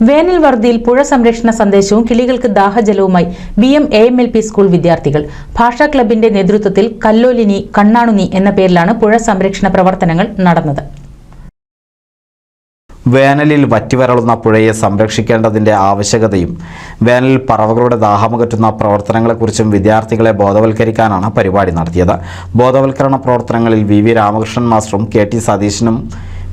വേനൽ വറുതിയിൽ പുഴ സംരക്ഷണ സന്ദേശവും കിളികൾക്ക് ദാഹജലവുമായി BM AMLP സ്കൂൾ വിദ്യാർത്ഥികൾ. ഭാഷാ ക്ലബിന്റെ നേതൃത്വത്തിൽ കല്ലോലിനി കണ്ണാണുനി എന്ന പേരിലാണ് പുഴ സംരക്ഷണ പ്രവർത്തനങ്ങൾ നടന്നത്. വേനലിൽ വറ്റിവരളുന്ന പുഴയെ സംരക്ഷിക്കേണ്ടതിന്റെ ആവശ്യകതയും വേനലിൽ പറവകളുടെ ദാഹമകറ്റുന്ന പ്രവർത്തനങ്ങളെക്കുറിച്ചും വിദ്യാർത്ഥികളെ ബോധവൽക്കരിക്കാനാണ് പരിപാടി നടത്തിയത്. ബോധവൽക്കരണ പ്രവർത്തനങ്ങളിൽ VV രാമകൃഷ്ണൻ മാസ്റ്ററും KT സതീശനും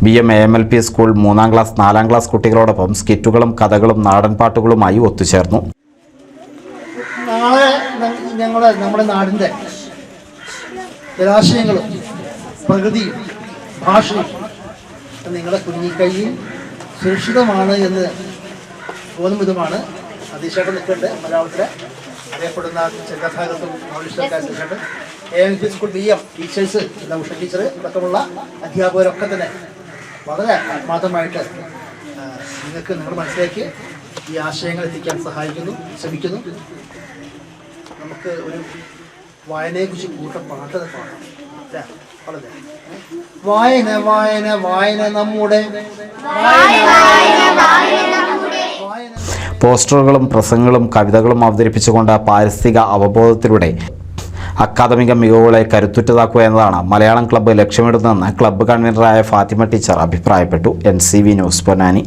BM AMLP സ്കൂൾ 3ാം ക്ലാസ് 4ാം ക്ലാസ് കുട്ടികളോടൊപ്പം സ്കിറ്റുകളും കഥകളും നാടൻപാട്ടുകളുമായി ഒത്തുചേർന്നു. നാളെ നമ്മുടെ നാടിൻ്റെ ജലാശയങ്ങളും പ്രകൃതിയും ഭാഷയും നിങ്ങളുടെ കുഞ്ഞിക്കൈയിൽ സുരക്ഷിതമാണ് എന്ന് തോന്നും വിധമാണ് അതിശയം നിൽക്കേണ്ടത്. മലയാളത്തിലെ അറിയപ്പെടുന്ന ചെല്ലഭാഗത്തും നോളിഷ്ടക്കാരും AMLP school BM teachers, Usha teacher അടക്കമുള്ള അധ്യാപകരൊക്കെ തന്നെ വളരെ ആത്മാർത്ഥമായിട്ട് നിങ്ങൾക്ക് നിങ്ങൾ മനസ്സിലേക്ക് ഈ ആശയങ്ങൾ എത്തിക്കാൻ ശ്രമിക്കുന്നു. നമുക്ക് ഒരു വായനയെക്കുറിച്ച് കൂട്ടം പാട്ട് പാടാം. വായന വായന വായന നമ്മുടെ പോസ്റ്ററുകളും പ്രസംഗങ്ങളും കവിതകളും അവതരിപ്പിച്ചുകൊണ്ട് പാരിസ്ഥിതിക അവബോധത്തിലൂടെ അക്കാദമിക മികവുകളെ കരുത്തുറ്റതാക്കുക എന്നതാണ് മലയാളം ക്ലബ്ബ് ലക്ഷ്യമിടുന്നതെന്ന് ക്ലബ്ബ് കൺവീനറായ ഫാത്തിമ ടീച്ചർ അഭിപ്രായപ്പെട്ടു. NCV news Ponnani.